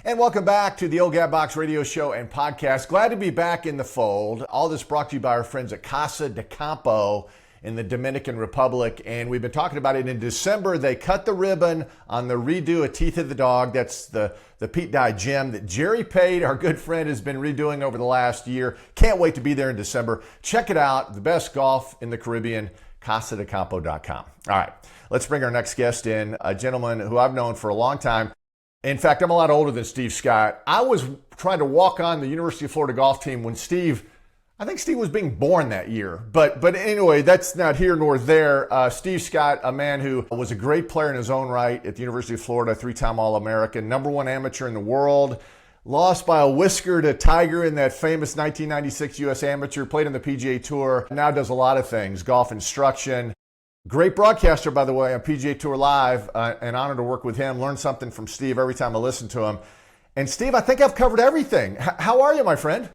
And welcome back to the Old Gap Box radio show and podcast. Glad to be back in the fold. All this brought to you by our friends at Casa de Campo in the Dominican Republic. And we've been talking about it. In December, they cut the ribbon on the redo of Teeth of the Dog. That's the Pete Dye gym that Jerry Pate, our good friend, has been redoing over the last year. Can't wait to be there in December. Check it out. The best golf in the Caribbean, casadecampo.com. All right, let's bring our next guest in, a gentleman who I've known for a long time. In fact, I'm a lot older than Steve Scott. I was trying to walk on the University of Florida golf team when I think Steve was being born that year. But anyway, that's not here nor there. Steve Scott, a man who was a great player in his own right at the University of Florida, three-time All-American, #1 amateur in the world, lost by a whisker to Tiger in that famous 1996 U.S. Amateur, played on the PGA Tour, now does a lot of things, golf instruction. Great broadcaster, by the way, on PGA Tour Live. An honor to work with him. Learn something from Steve every time I listen to him. And Steve, I think I've covered everything. How are you, my friend?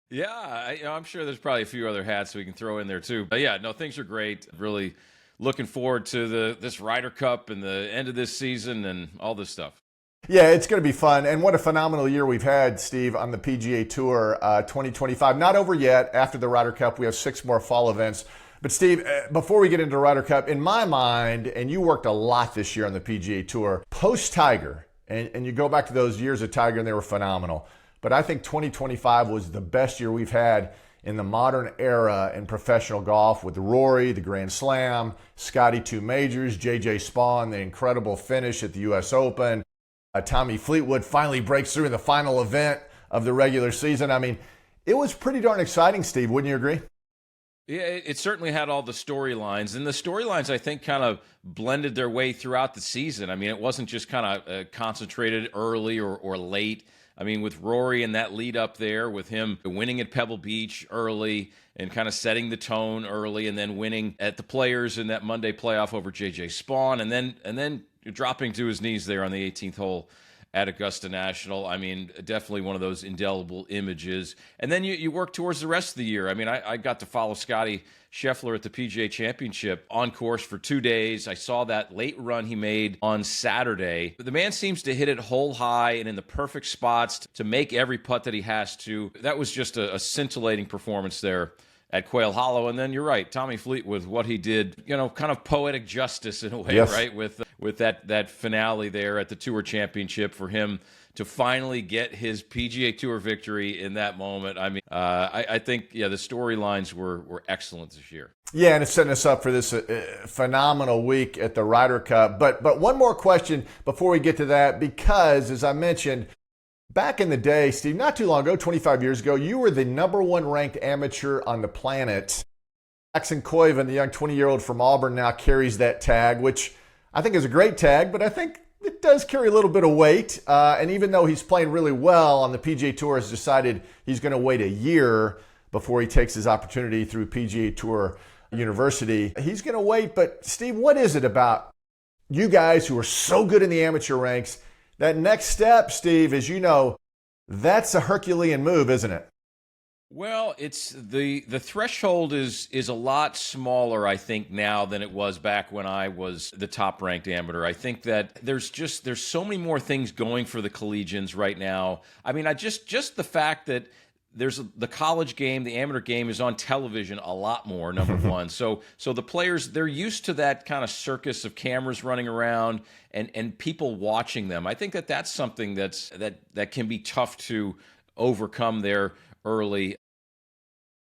Yeah, I'm sure there's probably a few other hats we can throw in there too. But yeah, no, things are great. Really looking forward to this Ryder Cup and the end of this season and all this stuff. Yeah, it's going to be fun. And what a phenomenal year we've had, Steve, on the PGA Tour 2025. Not over yet. After the Ryder Cup, we have 6 more fall events. But Steve, before we get into the Ryder Cup, in my mind, and you worked a lot this year on the PGA Tour, post-Tiger, and you go back to those years of Tiger and they were phenomenal. But I think 2025 was the best year we've had in the modern era in professional golf with Rory, the Grand Slam, Scotty 2 majors, J.J. Spawn, the incredible finish at the U.S. Open. Tommy Fleetwood finally breaks through in the final event of the regular season. I mean, it was pretty darn exciting, Steve. Wouldn't you agree? Yeah, it certainly had all the storylines, and the storylines, I think, kind of blended their way throughout the season. I mean, it wasn't just kind of concentrated early or late. I mean, with Rory and that lead up there, with him winning at Pebble Beach early and kind of setting the tone early, and then winning at the Players in that Monday playoff over J.J. Spawn, and then dropping to his knees there on the 18th hole at Augusta National. I mean, definitely one of those indelible images. And then you work towards the rest of the year. I mean, I got to follow Scotty Scheffler at the PGA Championship on course for 2 days. I saw that late run he made on Saturday. The man seems to hit it hole high and in the perfect spots to make every putt that he has to. That was just a scintillating performance there at Quail Hollow. And then you're right, Tommy Fleetwood, what he did, kind of poetic justice in a way, yes. Right? With that finale there at the Tour Championship for him to finally get his PGA Tour victory in that moment. I mean, I think, the storylines were excellent this year. Yeah, and it's setting us up for this phenomenal week at the Ryder Cup. But one more question before we get to that, because as I mentioned, back in the day, Steve, not too long ago, 25 years ago, you were the #1 ranked amateur on the planet. Jackson Coyven, the young 20-year-old from Auburn, now carries that tag, which I think is a great tag, but I think it does carry a little bit of weight. And even though he's playing really well on the PGA Tour, has decided he's going to wait a year before he takes his opportunity through PGA Tour University. He's going to wait. But Steve, what is it about you guys who are so good in the amateur ranks? That next step, Steve, as you know, that's a Herculean move, isn't it? Well, it's the threshold is a lot smaller, I think, now than it was back when I was the top-ranked amateur. I think that there's so many more things going for the collegians right now. I mean, just the fact that there's the college game, the amateur game is on television a lot more, number one. So the players, they're used to that kind of circus of cameras running around and people watching them. I think that's something that can be tough to overcome there early.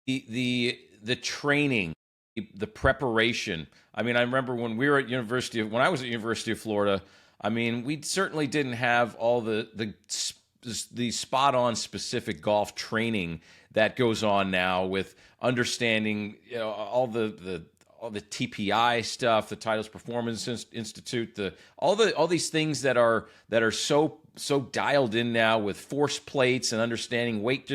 The training, the preparation. I mean, I remember when I was at University of Florida, I mean, we certainly didn't have all the spot-on specific golf training that goes on now with understanding all the TPI stuff, the Titles Performance Institute, all these things that are so dialed in now with force plates and understanding weight.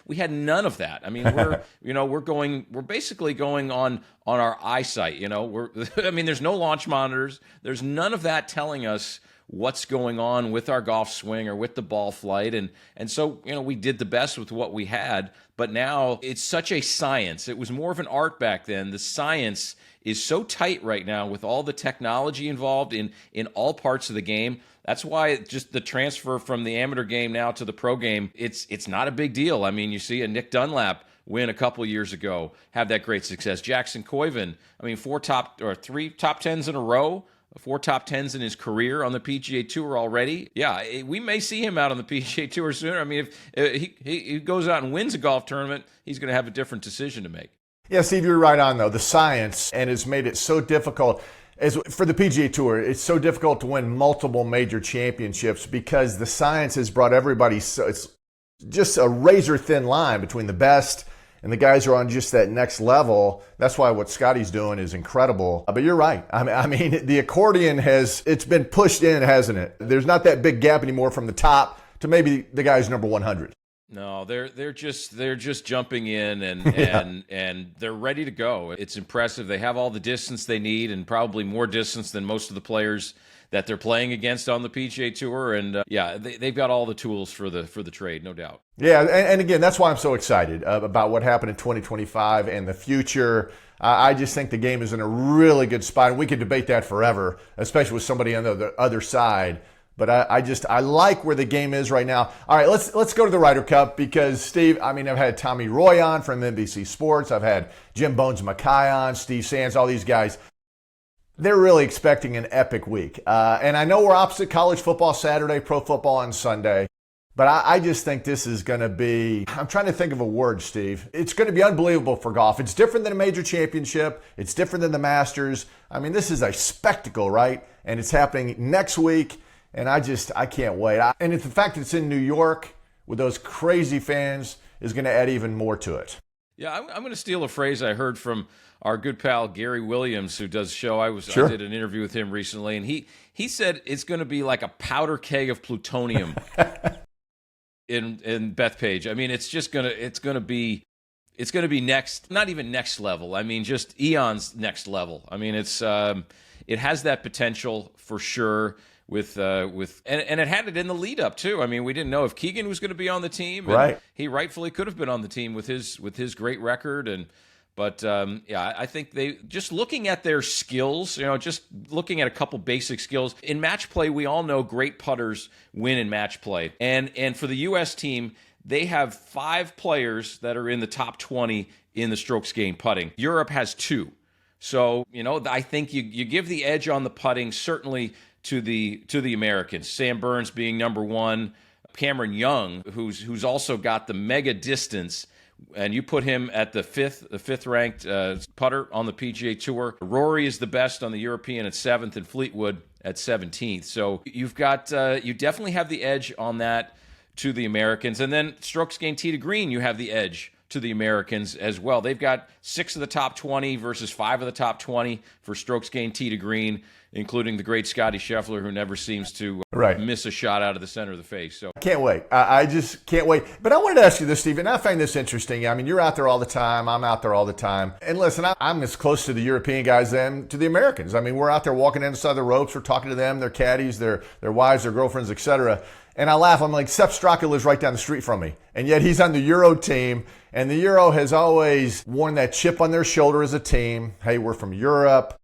We had none of that. I mean, we're basically going on our eyesight. There's no launch monitors. There's none of that telling us what's going on with our golf swing or with the ball flight. And so, we did the best with what we had, but now it's such a science. It was more of an art back then. The science is so tight right now with all the technology involved in all parts of the game. That's why just the transfer from the amateur game now to the pro game, it's not a big deal. I mean, you see a Nick Dunlap win a couple years ago, have that great success. Jackson Koiven, I mean, 3 top 10s in a row, 4 top 10s in his career on the PGA Tour already. Yeah, we may see him out on the PGA Tour sooner. I mean, if he goes out and wins a golf tournament, he's going to have a different decision to make. Yeah, Steve, you're right on, though. The science, and has made it so difficult. For the PGA Tour, it's so difficult to win multiple major championships because the science has brought everybody, so it's just a razor-thin line between the best and the guys who are on just that next level. That's why what Scotty's doing is incredible. But you're right. I mean, the accordion it's been pushed in, hasn't it? There's not that big gap anymore from the top to maybe the guys number 100. No, they're just jumping in and they're ready to go. It's impressive. They have all the distance they need and probably more distance than most of the players that they're playing against on the PGA Tour. And they've got all the tools for the trade, no doubt. Yeah, and again, that's why I'm so excited about what happened in 2025 and the future. I just think the game is in a really good spot, and we could debate that forever, especially with somebody on the other side. But I like where the game is right now. All right, let's go to the Ryder Cup because, Steve, I mean, I've had Tommy Roy on from NBC Sports. I've had Jim Bones Mackay on, Steve Sands, all these guys. They're really expecting an epic week. And I know we're opposite college football Saturday, pro football on Sunday. But I just think this is going to be, I'm trying to think of a word, Steve. It's going to be unbelievable for golf. It's different than a major championship. It's different than the Masters. I mean, this is a spectacle, right? And it's happening next week. And I can't wait. And the fact that it's in New York with those crazy fans is going to add even more to it. Yeah, I'm going to steal a phrase I heard from our good pal Gary Williams, who does the show. Sure. I did an interview with him recently, and he said it's going to be like a powder keg of plutonium in Bethpage. I mean, it's going to be next, not even next level. I mean, just eons next level. I mean, it has that potential for sure. And it had it in the lead up too. I mean, we didn't know if Keegan was going to be on the team. And right. He rightfully could have been on the team with his great record. But I think they just looking at their skills, just looking at a couple basic skills in match play. We all know great putters win in match play, and for the U.S. team, they have 5 players that are in the top 20 in the strokes gained putting. Europe has 2, so I think you give the edge on the putting certainly to the Americans. Sam Burns being number 1, Cameron Young, who's also got the mega distance, and you put him at the fifth ranked putter on the PGA Tour. Rory is the best on the European at 7th, and Fleetwood at 17th. So you definitely have the edge on that to the Americans, and then strokes gained tee to green, you have the edge to the Americans as well. They've got 6 of the top 20 versus 5 of the top 20 for strokes gained tee to green, including the great Scotty Scheffler, who never seems to miss a shot out of the center of the face. So can't wait. I just can't wait. But I wanted to ask you this, Steve, and I find this interesting. I mean, you're out there all the time. I'm out there all the time. And listen, I'm as close to the European guys than to the Americans. I mean, we're out there walking inside the ropes. We're talking to them, their caddies, their wives, their girlfriends, etc. And I laugh. I'm like, Sepp Straka lives right down the street from me. And yet he's on the Euro team. And the Euro has always worn that chip on their shoulder as a team. Hey, we're from Europe.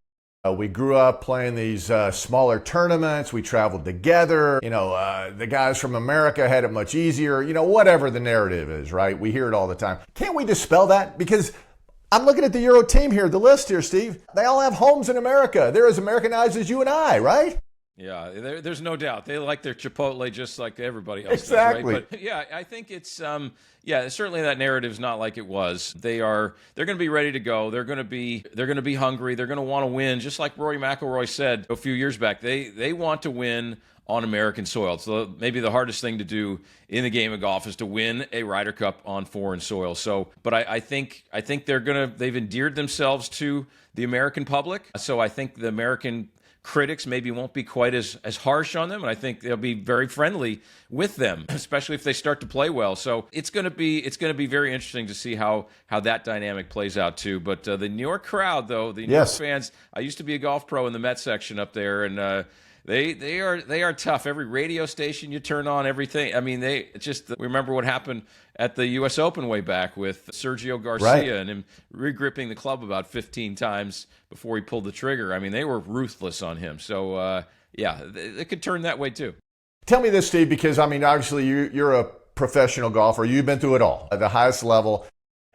We grew up playing these smaller tournaments. We traveled together. The guys from America had it much easier. Whatever the narrative is, right? We hear it all the time. Can't we dispel that? Because I'm looking at the Euro team here, the list here, Steve. They all have homes in America. They're as Americanized as you and I, right? Yeah, there's no doubt. They like their Chipotle just like everybody else exactly. does, right? But yeah, I think it's certainly that narrative's not like it was. They're going to be ready to go. They're going to be hungry. They're going to want to win, just like Rory McIlroy said a few years back. They want to win on American soil. So maybe the hardest thing to do in the game of golf is to win a Ryder Cup on foreign soil. So, but I think they've endeared themselves to the American public. So I think the American critics maybe won't be quite as harsh on them, and I think they'll be very friendly with them, especially if they start to play well. So it's going to be very interesting to see how that dynamic plays out too. But the New York crowd, though, the New York fans, I used to be a golf pro in the Met section up there, and They are tough. Every radio station you turn on, everything. I mean, we remember what happened at the U.S. Open way back with Sergio Garcia and him regripping the club about 15 times before he pulled the trigger. I mean, they were ruthless on him. So it could turn that way too. Tell me this, Steve, because I mean, obviously you're a professional golfer. You've been through it all at the highest level.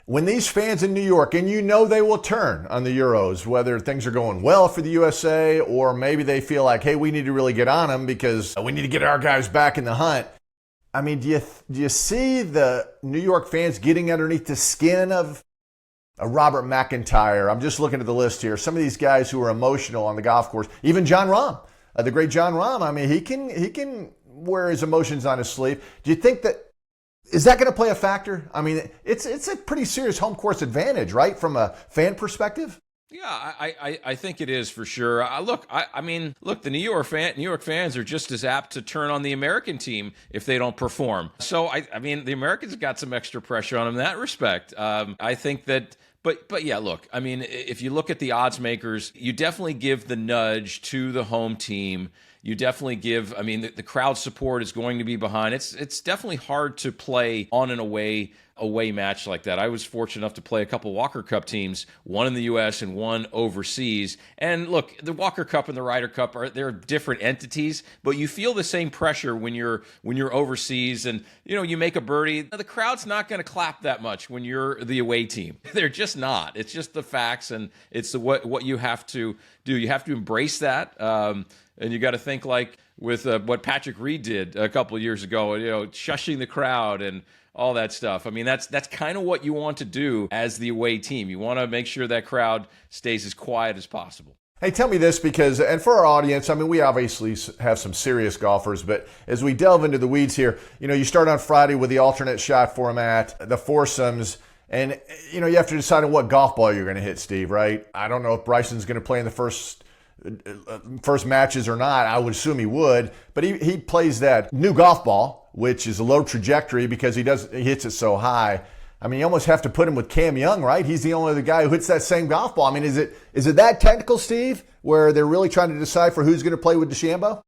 When these fans in New York, and you know they will turn on the Euros, whether things are going well for the USA or maybe they feel like, hey, we need to really get on them because we need to get our guys back in the hunt. I mean, do you see the New York fans getting underneath the skin of a Robert McIntyre? I'm just looking at the list here. Some of these guys who are emotional on the golf course, even John Rahm, the great John Rahm. I mean, he can wear his emotions on his sleeve. Do you think that is that going to play a factor? I mean, it's a pretty serious home course advantage, right, from a fan perspective? Yeah, I think it is for sure. Look, the New York fans are just as apt to turn on the American team if they don't perform. So I mean, the Americans got some extra pressure on them in that respect. I think that. But yeah, look, I mean, if you look at the odds makers, you definitely give the nudge to the home team. You definitely give, I mean, the crowd support is going to be behind. It's definitely hard to play on an away match like that. I was fortunate enough to play a couple Walker Cup teams, one in the U.S. and one overseas. And look, the Walker Cup and the Ryder Cup they're different entities, but you feel the same pressure when you're overseas and you make a birdie. The crowd's not going to clap that much when you're the away team. They're just not. It's just the facts, and it's what you have to do. You have to embrace that. And you got to think like with what Patrick Reed did a couple of years ago, shushing the crowd and all that stuff. I mean, that's kind of what you want to do as the away team. You want to make sure that crowd stays as quiet as possible. Hey, tell me this because, and for our audience, I mean, we obviously have some serious golfers, but as we delve into the weeds here, you start on Friday with the alternate shot format, the foursomes, and, you have to decide on what golf ball you're going to hit, Steve, right? I don't know if Bryson's going to play in the first matches or not. I would assume he would, but he plays that new golf ball, which is a low trajectory because he hits it so high. I mean, you almost have to put him with Cam Young, right? He's the only other guy who hits that same golf ball. I mean, is it that technical, Steve, where they're really trying to decide for who's going to play with DeChambeau?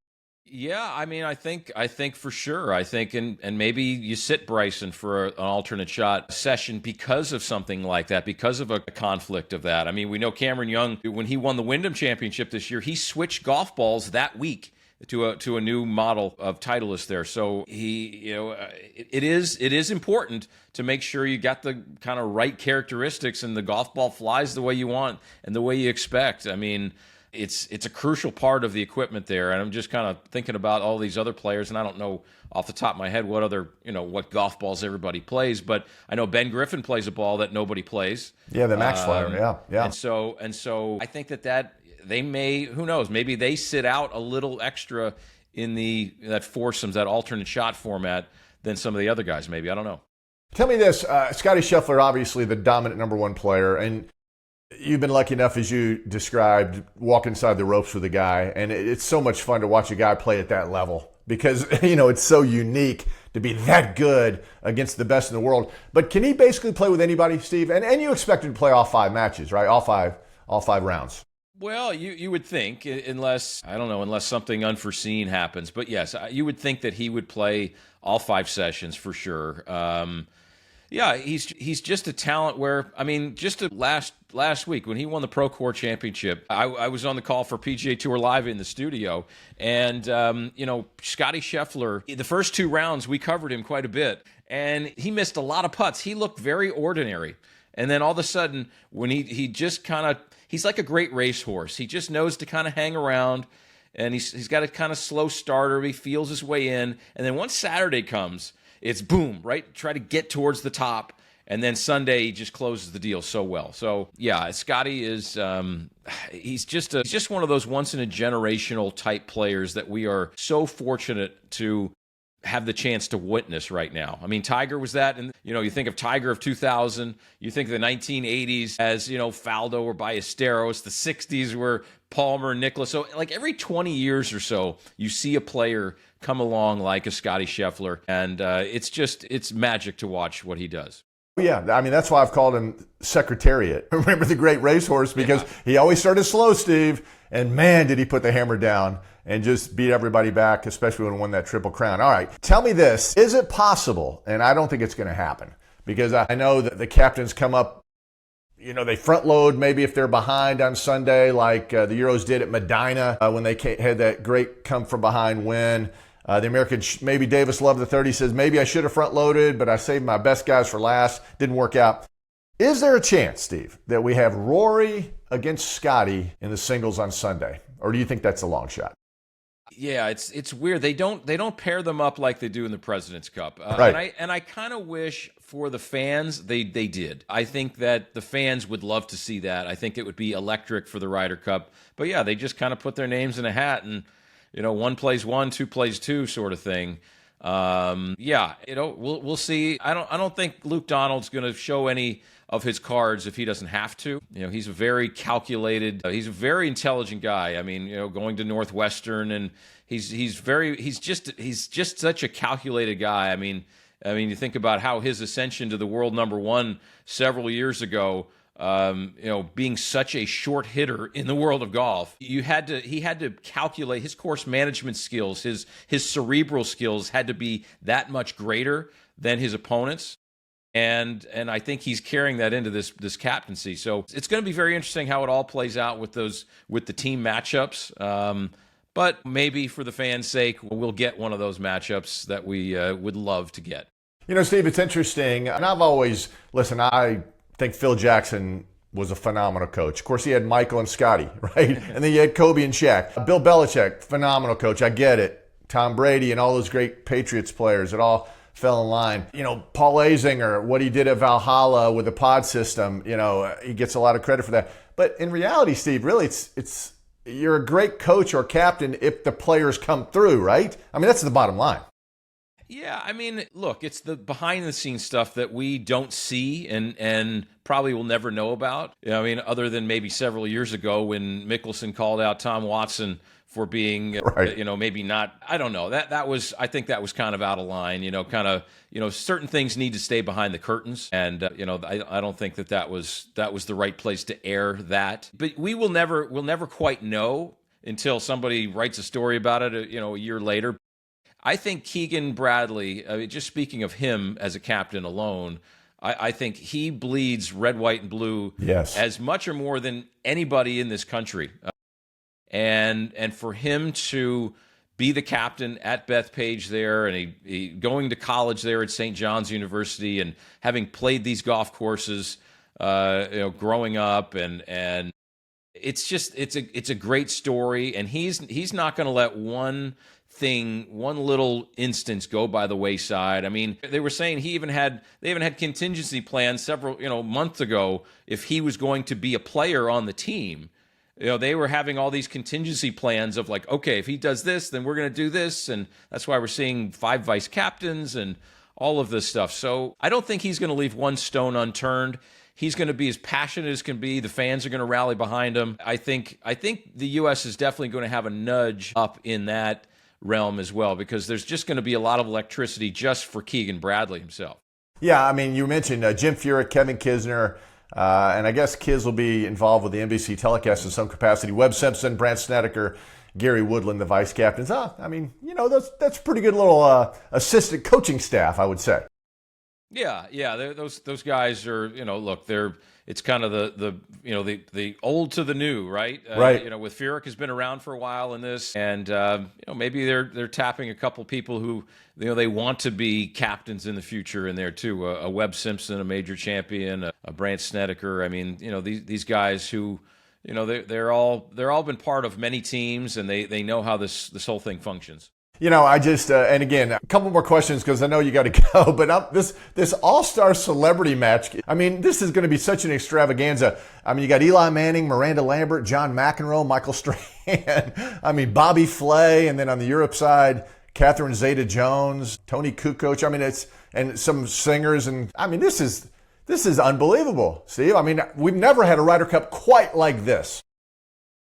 Yeah, I mean, I think for sure. I think, and maybe you sit Bryson for an alternate shot session because of something like that, because of a conflict of that. I mean, we know Cameron Young, when he won the Wyndham Championship this year, he switched golf balls that week to a new model of Titleist there. So it is important to make sure you got the kind of right characteristics and the golf ball flies the way you want and the way you expect. I mean, it's a crucial part of the equipment there. And I'm just kind of thinking about all these other players, and I don't know off the top of my head what other, what golf balls everybody plays, but I know Ben Griffin plays a ball that nobody plays. Yeah, the Max Flyer, yeah. And so I think that they may, who knows, maybe they sit out a little extra in that foursomes, that alternate shot format than some of the other guys, maybe. I don't know. Tell me this, Scottie Scheffler, obviously the dominant number one player, and you've been lucky enough, as you described, walk inside the ropes with a guy, and it's so much fun to watch a guy play at that level because, it's so unique to be that good against the best in the world. But can he basically play with anybody, Steve? And you expect him to play all five matches, right? All five rounds. Well, you would think, unless something unforeseen happens. But yes, you would think that he would play all five sessions for sure. Yeah, he's just a talent where, I mean, last week when he won the Procore Championship, I was on the call for PGA Tour Live in the studio, and, Scottie Scheffler, the first two rounds, we covered him quite a bit, and he missed a lot of putts. He looked very ordinary. And then all of a sudden, when he just kind of, he's like a great racehorse. He just knows to kind of hang around, and he's got a kind of slow starter. He feels his way in, and then once Saturday comes, it's boom, right? Try to get towards the top, and then Sunday he just closes the deal so well. So yeah, Scottie is he's just one of those once in a generational type players that we are so fortunate to have the chance to witness right now. I mean, Tiger was that, and you think of Tiger of 2000, you think of the 1980s as Faldo or Ballesteros, the 60s were Palmer and Nicklaus. So like every 20 years or so, you see a player come along like a Scottie Scheffler, and it's magic to watch what he does. Yeah, I mean, that's why I've called him Secretariat. Remember the great racehorse, because he always started slow, Steve, and man, did he put the hammer down and just beat everybody back, especially when we won that Triple Crown. All right, tell me this. Is it possible, and I don't think it's going to happen, because I know that the captains come up, they front load maybe if they're behind on Sunday, like the Euros did at Medina when they had that great come from behind win. The American, maybe Davis Love the 30 says, maybe I should have front loaded, but I saved my best guys for last. Didn't work out. Is there a chance, Steve, that we have Rory against Scotty in the singles on Sunday? Or do you think that's a long shot? Yeah, it's weird. They don't pair them up like they do in the President's Cup. Right. And I kind of wish for the fans they did. I think that the fans would love to see that. I think it would be electric for the Ryder Cup. But yeah, they just kind of put their names in a hat and one plays one, two plays two sort of thing. We'll see. I don't think Luke Donald's going to show any of his cards if he doesn't have to. He's a very calculated, he's a very intelligent guy. I mean, going to Northwestern, and he's just such a calculated guy. I mean, you think about how his ascension to the world number one several years ago, being such a short hitter in the world of golf, he had to calculate his course management skills, his cerebral skills had to be that much greater than his opponents. And I think he's carrying that into this captaincy. So it's going to be very interesting how it all plays out with the team matchups. But maybe for the fans' sake, we'll get one of those matchups that we would love to get. Steve, it's interesting. And I think Phil Jackson was a phenomenal coach. Of course, he had Michael and Scotty, right? And then you had Kobe and Shaq. Bill Belichick, phenomenal coach. I get it. Tom Brady and all those great Patriots players, it all fell in line. Paul Azinger, what he did at Valhalla with the pod system, he gets a lot of credit for that. But in reality, Steve, really, it's you're a great coach or captain if the players come through, right? I mean, that's the bottom line. Yeah, I mean, look, it's the behind-the-scenes stuff that we don't see and probably will never know about. Other than maybe several years ago when Mickelson called out Tom Watson for being, right. Maybe not. I don't know. I think that was kind of out of line. Certain things need to stay behind the curtains, and I don't think that was the right place to air that. But we'll never quite know until somebody writes a story about it, a year later. I think Keegan Bradley, just speaking of him as a captain alone, I think he bleeds red, white, and blue as much or more than anybody in this country. And for him to be the captain at Bethpage there, and he going to college there at St. John's University, and having played these golf courses, growing up, and it's a great story, and he's not going to let one little instance go by the wayside. I mean, they were saying they even had contingency plans several months ago if he was going to be a player on the team. They were having all these contingency plans of like, okay, if he does this, then we're going to do this, and that's why we're seeing 5 vice captains and all of this stuff. So I don't think he's going to leave one stone unturned. He's going to be as passionate as can be. The fans are going to rally behind him. I think the U.S. is definitely going to have a nudge up in that realm as well, because there's just going to be a lot of electricity just for Keegan Bradley himself. Yeah, I mean, you mentioned Jim Furyk, Kevin Kisner, and I guess Kiz will be involved with the NBC telecast in some capacity. Webb Simpson, Brandt Snedeker, Gary Woodland, the vice captains. That's pretty good little assistant coaching staff, I would say. Yeah, those guys are, look, it's kind of the old to the new, right? Right. With Furyk has been around for a while in this, and maybe they're tapping a couple people who they want to be captains in the future in there too. A Webb Simpson, a major champion, a Brandt Snedeker. I mean, these guys who they're all been part of many teams, and they know how this whole thing functions. I just, and again, a couple more questions because I know you got to go, but this all-star celebrity match, I mean, this is going to be such an extravaganza. I mean, you got Eli Manning, Miranda Lambert, John McEnroe, Michael Strahan, I mean, Bobby Flay, and then on the Europe side, Catherine Zeta-Jones, Tony Kukoc, I mean, and some singers, and I mean, this is unbelievable, Steve. I mean, we've never had a Ryder Cup quite like this.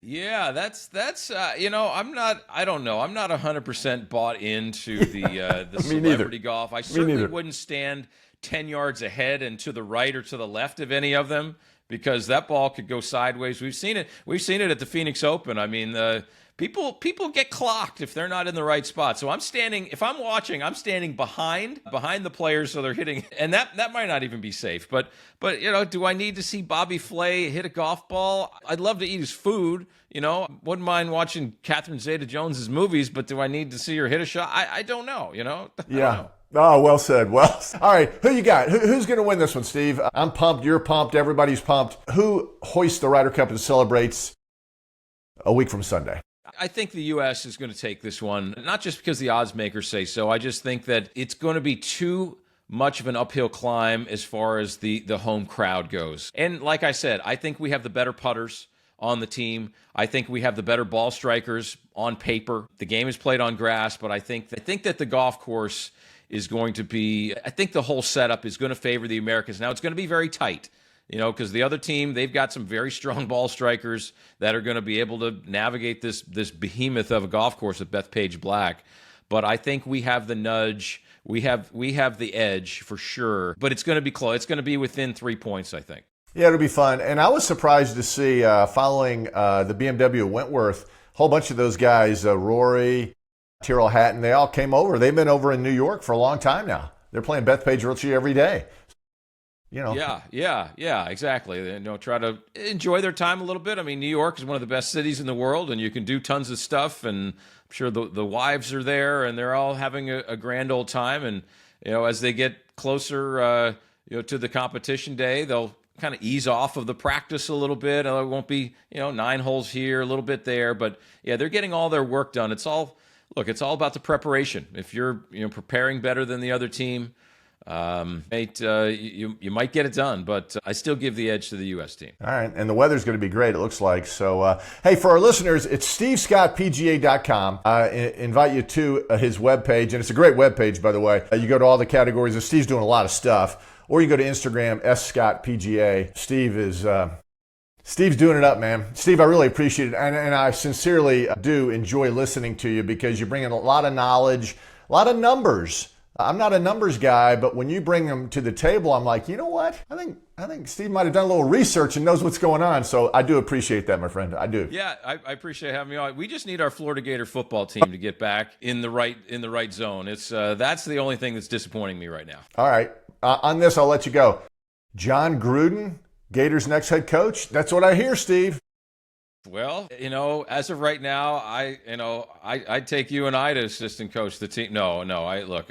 Yeah, that's I'm not 100% bought into the celebrity golf. I certainly wouldn't stand 10 yards ahead and to the right or to the left of any of them, because that ball could go sideways. We've seen it at the Phoenix Open. I mean, People get clocked if they're not in the right spot. So if I'm watching, I'm standing behind the players so they're hitting, and that might not even be safe. But do I need to see Bobby Flay hit a golf ball? I'd love to eat his food. Wouldn't mind watching Catherine Zeta-Jones's movies, but do I need to see her hit a shot? I don't know. I don't know. Oh, well said. Well, all right. Who you got? Who's going to win this one, Steve? I'm pumped. You're pumped. Everybody's pumped. Who hoists the Ryder Cup and celebrates a week from Sunday? I think the U.S. is going to take this one, not just because the odds makers say so. I just think that it's going to be too much of an uphill climb as far as the home crowd goes. And like I said, I think we have the better putters on the team. I think we have the better ball strikers on paper. The game is played on grass, but I think that the golf course is going to be, I think the whole setup is going to favor the Americans. Now, it's going to be very tight, because the other team, they've got some very strong ball strikers that are going to be able to navigate this behemoth of a golf course with Bethpage Black. But I think we have the nudge. We have the edge for sure. But it's going to be close. It's going to be within 3 points, I think. Yeah, it'll be fun. And I was surprised to see following the BMW Wentworth, a whole bunch of those guys, Rory, Tyrrell Hatton, they all came over. They've been over in New York for a long time now. They're playing Bethpage virtually every day. Yeah, exactly. They try to enjoy their time a little bit. I mean, New York is one of the best cities in the world, and you can do tons of stuff. And I'm sure the wives are there, and they're all having a grand old time. And as they get closer, to the competition day, they'll kind of ease off of the practice a little bit. It won't be 9 holes here, a little bit there, but yeah, they're getting all their work done. It's all about the preparation. If you're preparing better than the other team, you might get it done, but I still give the edge to the U.S. team. All right, and the weather's going to be great, it looks like. So, hey, for our listeners, it's stevescottpga.com. I invite you to his webpage, and it's a great webpage, by the way. You go to all the categories, and Steve's doing a lot of stuff. Or you go to Instagram, sscottpga. Steve's doing it up, man. Steve, I really appreciate it, and I sincerely do enjoy listening to you because you bring in a lot of knowledge, a lot of numbers. I'm not a numbers guy, but when you bring them to the table, I'm like, you know what? I think Steve might have done a little research and knows what's going on. So I do appreciate that, my friend. I do. Yeah, I appreciate having me on. We just need our Florida Gator football team to get back in the right zone. It's that's the only thing that's disappointing me right now. All right, on this, I'll let you go. John Gruden, Gators' next head coach. That's what I hear, Steve. Well, as of right now, I'd take you and I to assistant coach the team. No,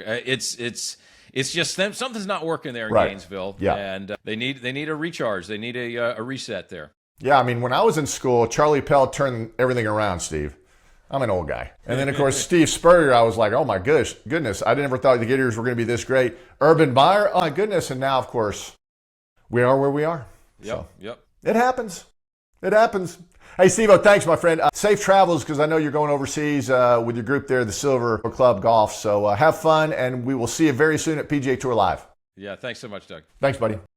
it's just them. Something's not working there in Gainesville, and they need a recharge. They need a reset there. Yeah, I mean, when I was in school, Charlie Pell turned everything around, Steve. I'm an old guy. And then, of course, Steve Spurrier, I was like, oh, my goodness. I never thought the Gators were going to be this great. Urban Meyer, oh, my goodness. And now, of course, we are where we are. Yep. It happens. Hey, Steve-O, thanks, my friend. Safe travels, because I know you're going overseas with your group there, the Silver Club Golf. So have fun, and we will see you very soon at PGA Tour Live. Yeah, thanks so much, Doug. Thanks, buddy.